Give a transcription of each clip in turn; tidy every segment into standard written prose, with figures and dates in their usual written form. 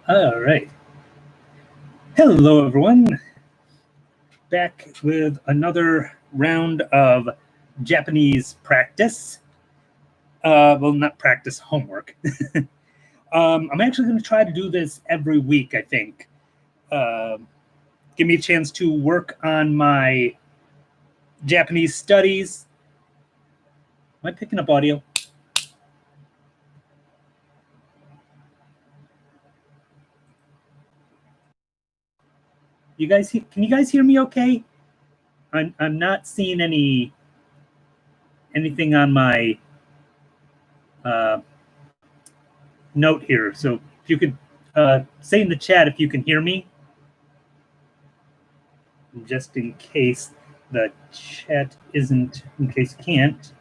All right. Hello, everyone. Back with another round of Japanese practice. Well, not practice, homework. I'm actually going to try to do this every week, I think. Give me a chance to work on my Japanese studies. Am I picking up audio? You guys, can you guys hear me okay? I'm not seeing anything on my note here. So if you could say in the chat if you can hear me, just in case the chat isn't, in case you can't.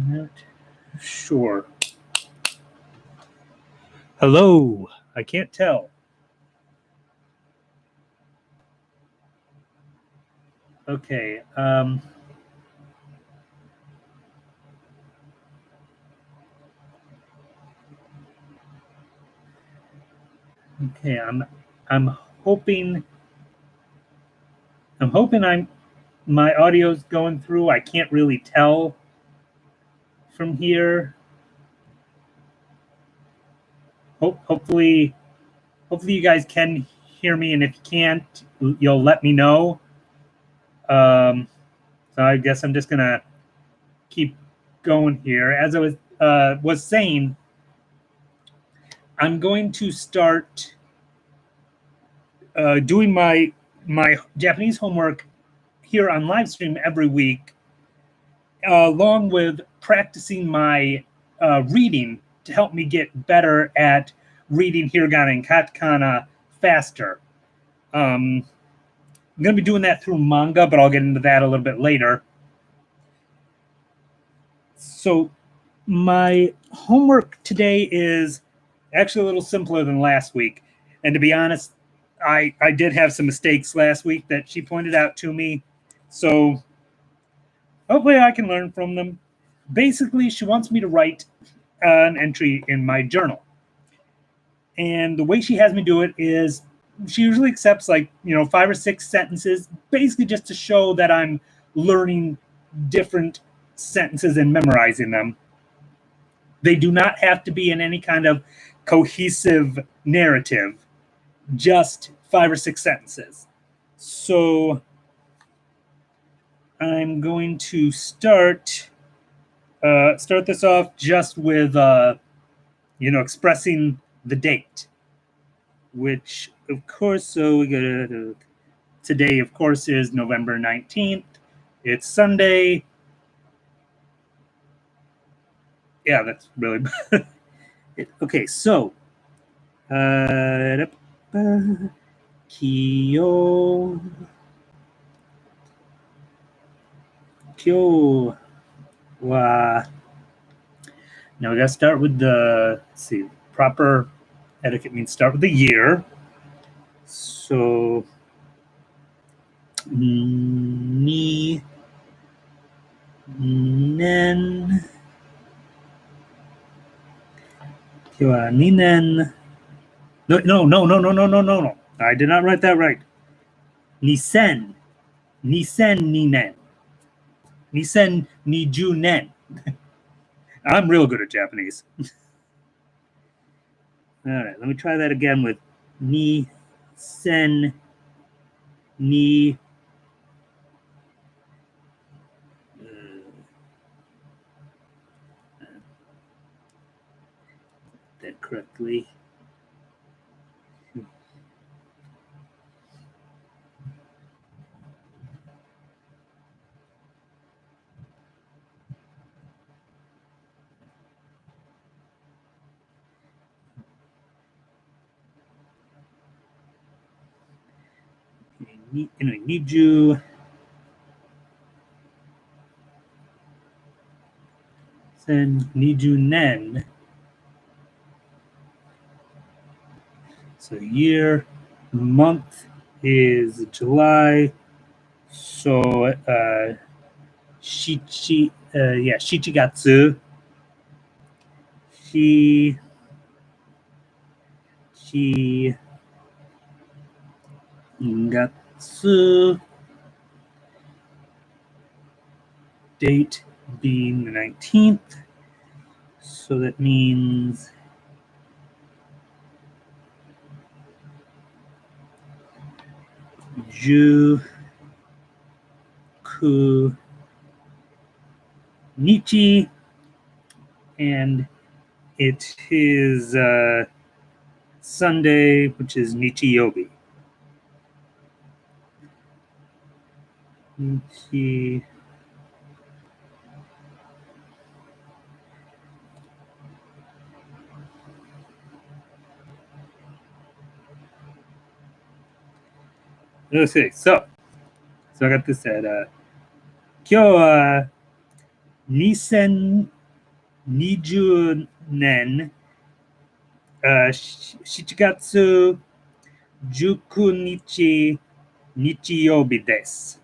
Not sure. Hello, I can't tell. Okay. Okay, I'm hoping my audio's going through. I can't really tell from here. Hopefully you guys can hear me, and if you can't, you'll let me know. So I guess I'm just gonna keep going here. As I was saying, I'm going to start doing my Japanese homework here on live stream every week, along with practicing my reading to help me get better at reading hiragana and katakana faster. I'm going to be doing that through manga, but I'll get into that a little bit later. So my homework today is actually a little simpler than last week. And to be honest, I did have some mistakes last week that she pointed out to me. So hopefully I can learn from them. Basically, she wants me to write an entry in my journal. And the way she has me do it is she usually accepts 5 or 6 sentences, basically just to show that I'm learning different sentences and memorizing them. They do not have to be in any kind of cohesive narrative, just 5 or 6 sentences. So I'm going to start this off just with expressing the date, which of course, so we got today, of course, is November 19th. It's Sunday. Yeah, that's really okay. So Kyo wa. Now we gotta start with the, let's see, proper etiquette means start with the year. So ni nen. Kyo wa ni nen. No. I did not write that right. Nisen ni nen. Nisen ni ju nen. I'm real good at Japanese. All right, let me try that again with ni sen ni. That correctly. Niju. 2020nen. So year, month is July. So Shichigatsu. Shichigatsu. Date being the 19th. So that means Juku Nichi, and it is Sunday, which is Nichiyobi. Nichi. Okay, so I got this at 今日は2020年7月19日日曜日です。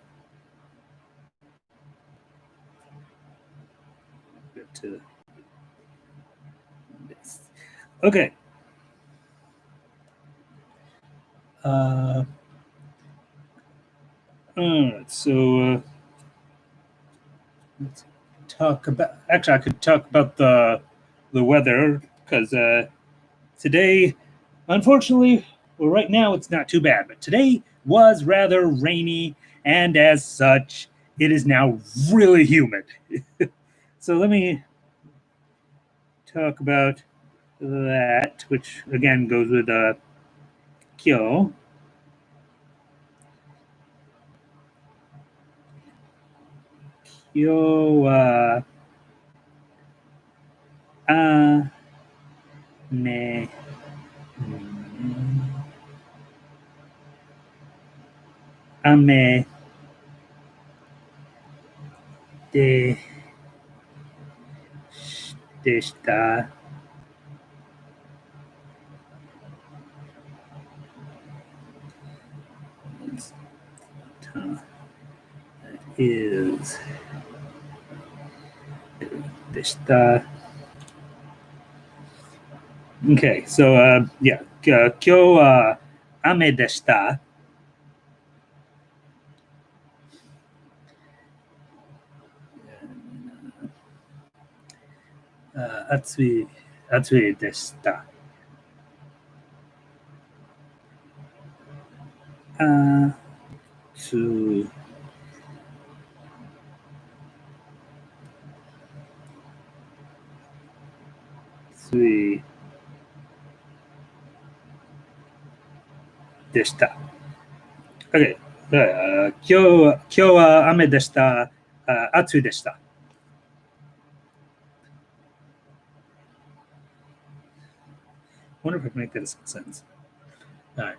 Okay. So let's talk about. Actually, I could talk about the weather because today, unfortunately, well, right now it's not too bad, but today was rather rainy, and as such, it is now really humid. So let me talk about that, which again goes with kyo. Kyo wa ame de shita. Is deshita. Okay, so yeah, kyo wa ame deshita. Atsui deshita. Atsui deshita. Okay. 今日は雨でした。暑いでした。I wonder if I can make that a sentence. All right.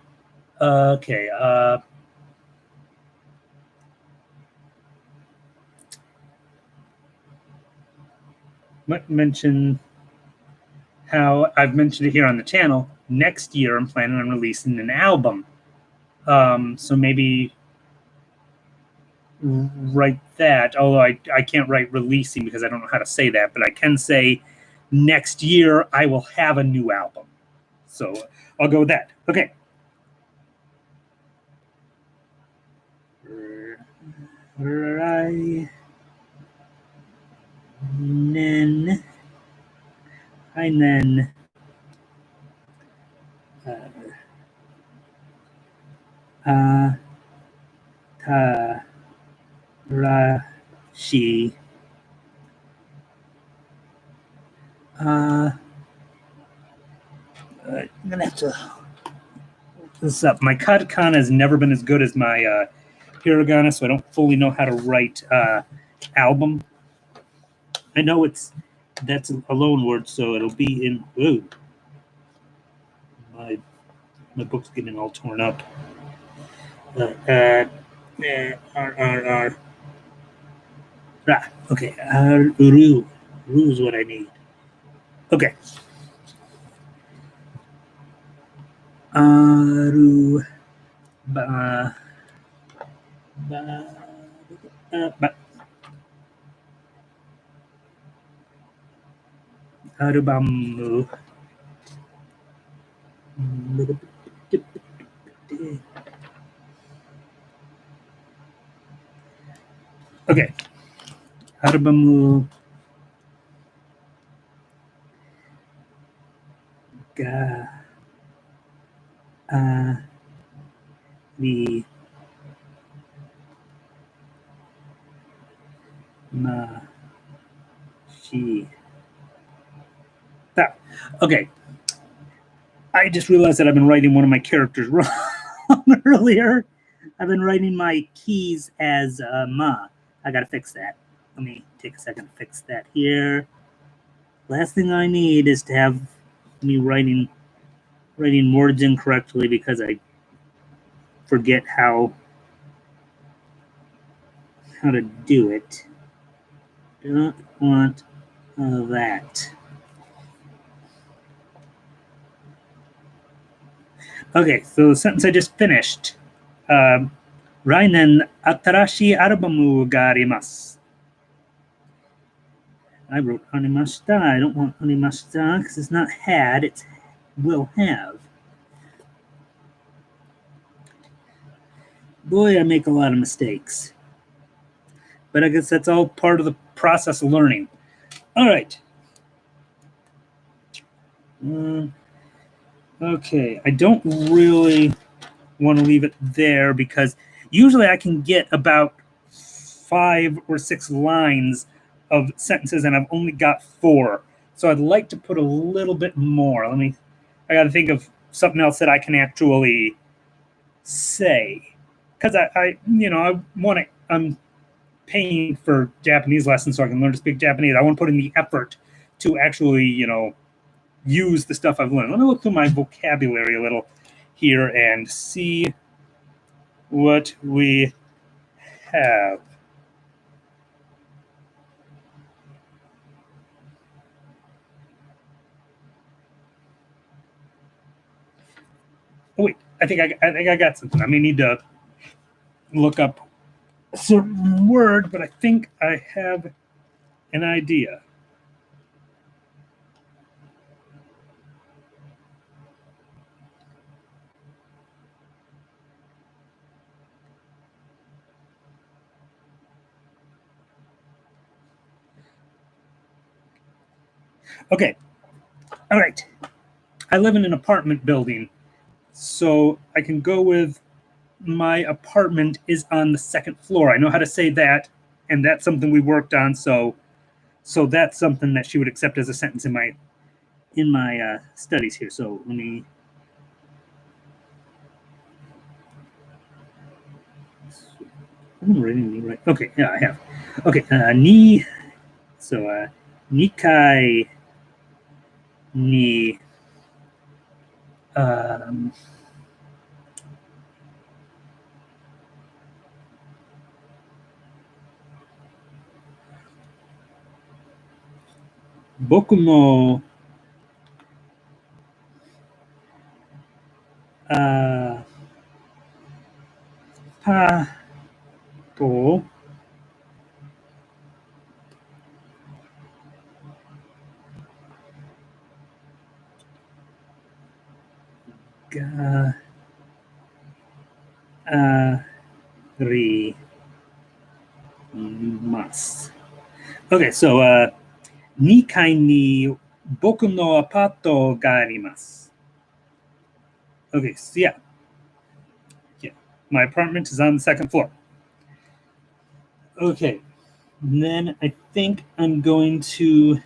Okay. Might mention how I've mentioned it here on the channel. Next year, I'm planning on releasing an album. So maybe write that, although I can't write releasing because I don't know how to say that, but I can say next year I will have a new album. So I'll go with that. Okay. Right. Nen. Hi, Nen. Ta. Rashi. I'm gonna have to look this up. My katakana has never been as good as my hiragana, so I don't fully know how to write album. I know that's a loan word, so it'll be in. Ooh, my book's getting all torn up. R. Okay, Uru. Ru is what I need. Okay. Aru ba ba ba Arubamu. Okay. Arubamu ga ni ma shi ta. Okay. I just realized that I've been writing one of my characters wrong earlier. I've been writing my keys as ma. I gotta fix that. Let me take a second to fix that here. Last thing I need is to have me writing words incorrectly because I forget how to do it. Don't want that. Okay, so the sentence I just finished. Rainen atarashi albumu ga arimasu. I wrote hanimashita. I don't want hanimashita because it's not had, it's will have. Boy, I make a lot of mistakes. But I guess that's all part of the process of learning. All right. Okay, I don't really want to leave it there because usually I can get about 5 or 6 lines of sentences and I've only got 4. So I'd like to put a little bit more. I got to think of something else that I can actually say. Because I'm paying for Japanese lessons so I can learn to speak Japanese. I want to put in the effort to actually, use the stuff I've learned. Let me look through my vocabulary a little here and see what we have. Oh wait, I think I got something. I may need to look up a certain word, but I think I have an idea. Okay. All right. I live in an apartment building, so I can go with my apartment is on the 2nd floor. I know how to say that, and that's something we worked on. So that's something that she would accept as a sentence in my studies here. So let me. I'm reading right. Okay, yeah, I have. Okay, ni. So nikai ni. Boku no pa to ga ri mas. Okay, so 2階に僕のアパートがあります. Okay, so yeah. My apartment is on the 2nd floor. Okay, and then I think I'm going to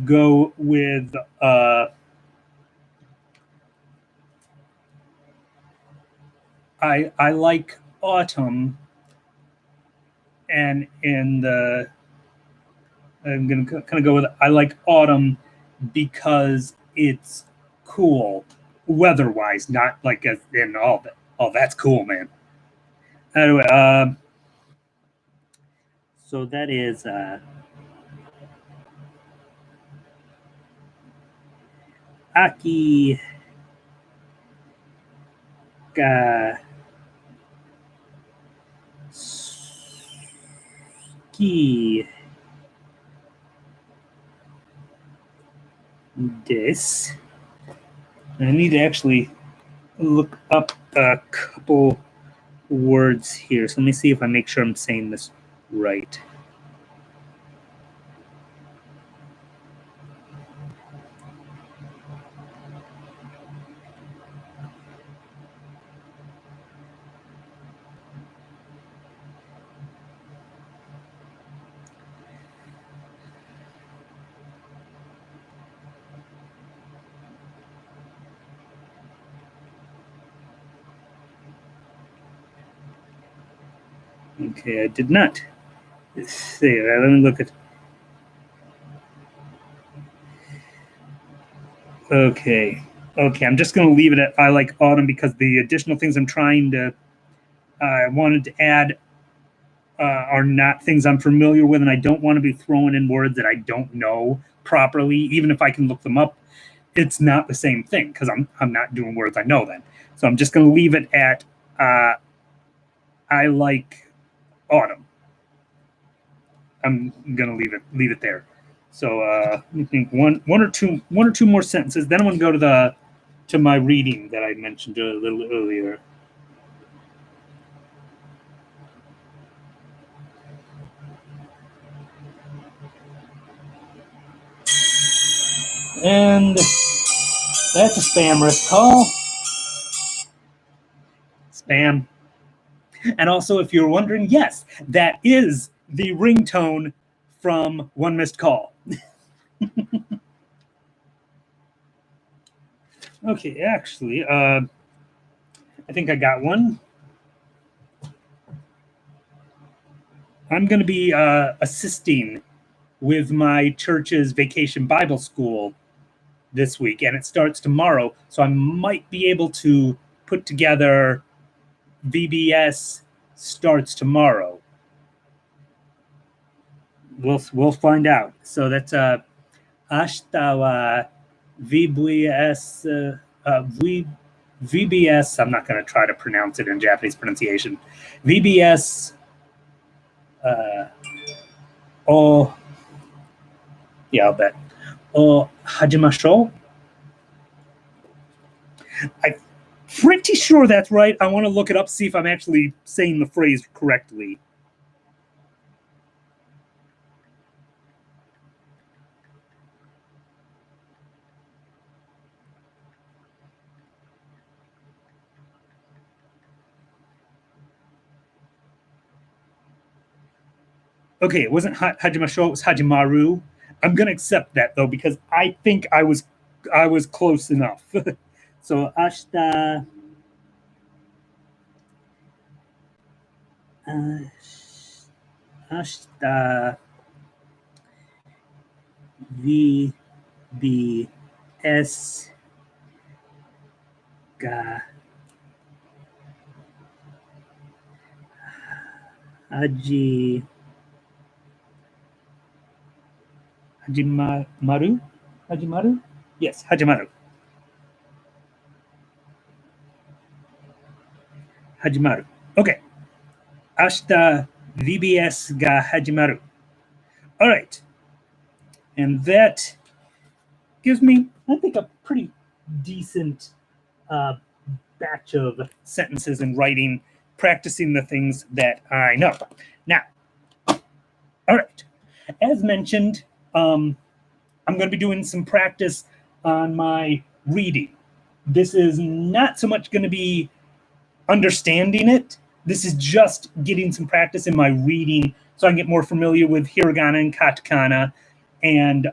go with I like autumn, and I'm gonna kind of go with I like autumn because it's cool weather-wise, not like as in all that. Oh, that's cool, man. Anyway, so that is Aki ga ski des. I need to actually look up a couple words here. So let me see if I make sure I'm saying this right. Okay, I did not. Let's see, let me look at. Okay, I'm just going to leave it at I like autumn because the additional things I'm trying to, I wanted to add are not things I'm familiar with, and I don't want to be throwing in words that I don't know properly, even if I can look them up. It's not the same thing because I'm not doing words I know then. So I'm just going to leave it at I like autumn. I'm gonna leave it there. So let me think one or two more sentences. Then I'm gonna go to my reading that I mentioned a little earlier. And that's a spam risk call. Spam. And also, if you're wondering, yes, that is the ringtone from One Missed Call. Okay, actually, I think I got one. I'm going to be assisting with my church's vacation Bible school this week, and it starts tomorrow. So I might be able to put together VBS starts tomorrow. We'll find out. So that's ashta wa VBS VBS. I'm not going to try to pronounce it in Japanese pronunciation. VBS. Oh, yeah, I'll bet. Oh, hajimashou. I'm pretty sure that's right. I want to look it up, see if I'm actually saying the phrase correctly. Okay, it wasn't Hajimashou, it was Hajimaru. I'm gonna accept that though because I think I was close enough. So ashita ashita VBS ga Hajimaru? Hajimaru? Yes, Hajimaru. Hajimaru. Okay. Ashita VBS ga Hajimaru. All right. And that gives me, I think, a pretty decent batch of sentences in writing, practicing the things that I know. Now, all right. As mentioned, I'm going to be doing some practice on my reading. This is not so much going to be understanding it. This is just getting some practice in my reading so I can get more familiar with hiragana and katakana and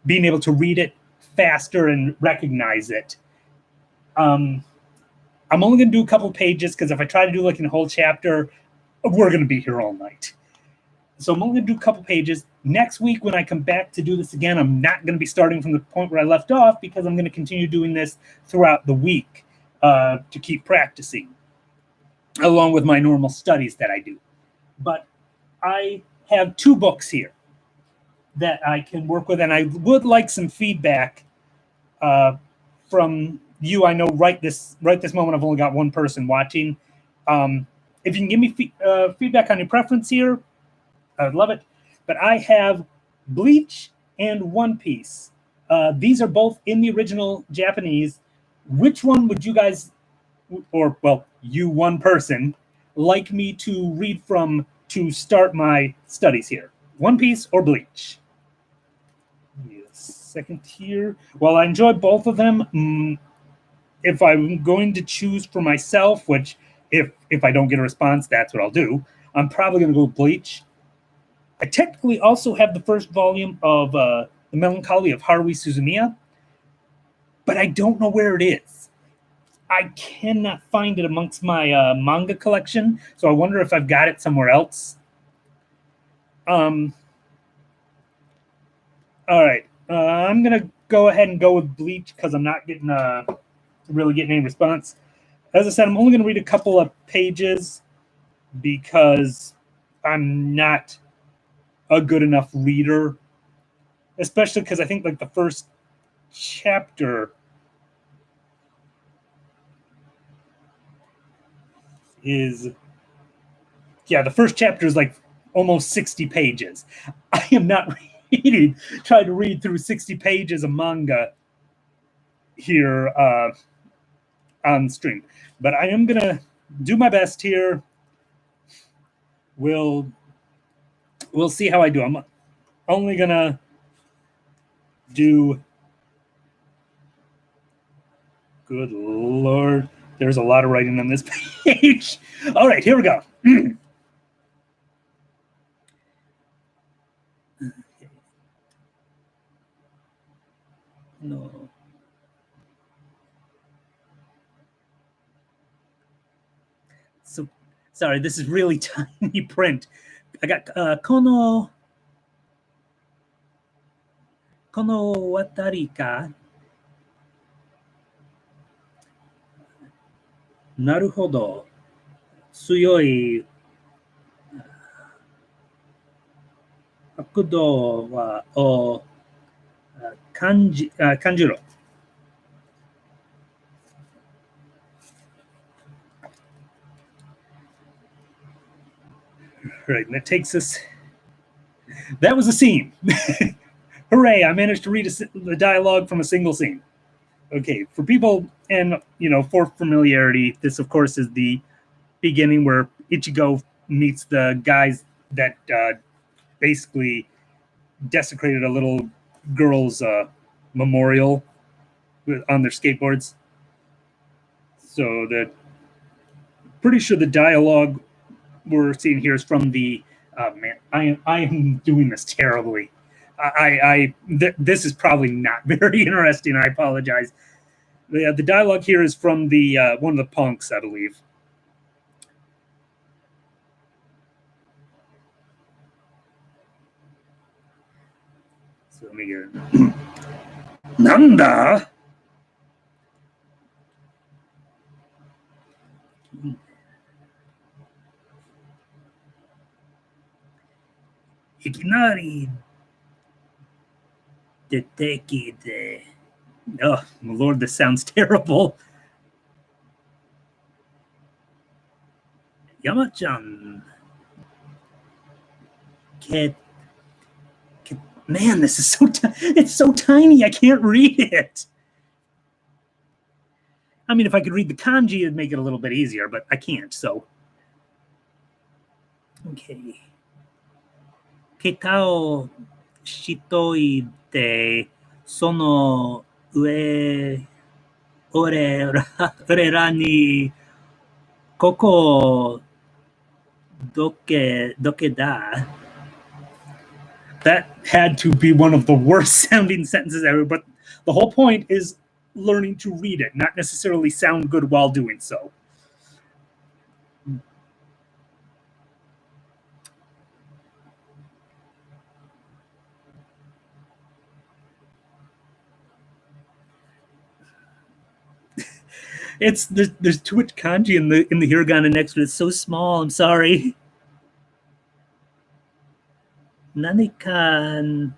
being able to read it faster and recognize it. I'm only going to do a couple pages because if I try to do like a whole chapter, we're going to be here all night. So I'm only going to do a couple pages. Next week, when I come back to do this again, I'm not going to be starting from the point where I left off because I'm going to continue doing this throughout the week to keep practicing, along with my normal studies that I do. But I have 2 books here that I can work with, and I would like some feedback from you, I know right this moment I've only got one person watching. If you can give me feedback on your preference here, I would love it. But I have Bleach and One Piece. These are both in the original Japanese. Which one would you guys, or well, you one person, like me to read from to start my studies here? One Piece or Bleach? Second here. Well, I enjoy both of them. If I'm going to choose for myself, which if I don't get a response, that's what I'll do. I'm probably going to go with Bleach. I technically also have the first volume of The Melancholy of Haruhi Suzumiya, but I don't know where it is. I cannot find it amongst my manga collection, so I wonder if I've got it somewhere else. All right. I'm going to go ahead and go with Bleach because I'm not getting really getting any response. As I said, I'm only going to read a couple of pages because I'm not a good enough reader, especially because I think like the first chapter is, the first chapter is like almost 60 pages. I am not trying to read through 60 pages of manga here on stream, but I am gonna do my best here. We'll see how I do. I'm only gonna do, good Lord, there's a lot of writing on this page. All right, here we go. No. So sorry, this is really tiny print. I got kono watari ka. Naruhodo. Tsuyoi hakudo wa o kanjiro. Right, and that takes us. That was a scene. Hooray! I managed to read the dialogue from a single scene. Okay, for people and for familiarity, this of course is the beginning where Ichigo meets the guys that basically desecrated a little girl's memorial on their skateboards. So pretty sure the dialogue we're seeing here is from the man. I am doing this terribly. This is probably not very interesting. I apologize. The dialogue here is from the one of the punks, I believe. So let me get it. Nanda? Ikinari detekide. Oh, my Lord, this sounds terrible. Yama-chan. Man, this is it's so tiny. I can't read it. I mean, if I could read the kanji, it'd make it a little bit easier, but I can't, so. Okay. Keta o shitoide sono ue orera ni koko doke da. That had to be one of the worst sounding sentences ever, but the whole point is learning to read it, not necessarily sound good while doing so. There's too much kanji in the hiragana next to it. It's so small. I'm sorry. Nanikan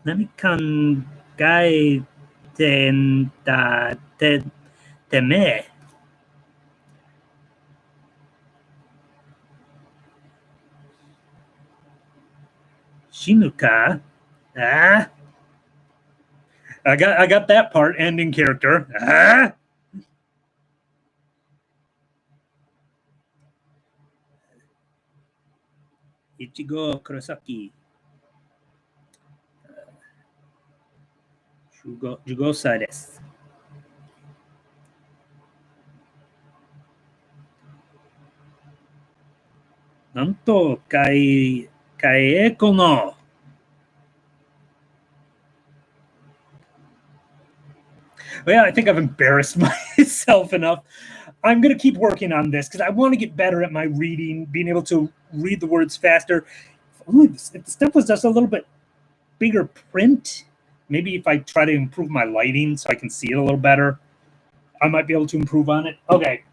Let me kangae te me. Shinuka. Ah. I got that part, ending character. Ah. Ichigo Kurosaki. Jugosai desu. Nanto kaeko no. Well, I think I've embarrassed myself enough. I'm going to keep working on this because I want to get better at my reading, being able to read the words faster. If the stuff was just a little bit bigger print, maybe if I try to improve my lighting so I can see it a little better, I might be able to improve on it. Okay.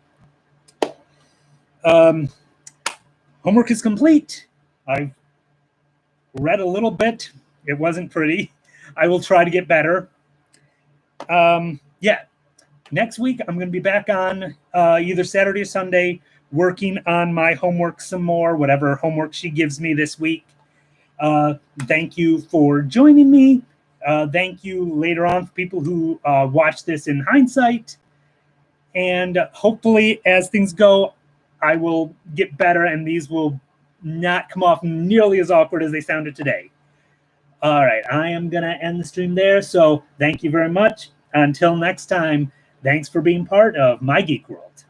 Homework is complete. I've read a little bit. It wasn't pretty. I will try to get better. Yeah. Next week, I'm going to be back on either Saturday or Sunday working on my homework some more, whatever homework she gives me this week. Thank you for joining me. Thank you later on for people who watch this in hindsight. And hopefully, as things go, I will get better and these will not come off nearly as awkward as they sounded today. All right, I am going to end the stream there. So thank you very much. Until next time, thanks for being part of My Geek World.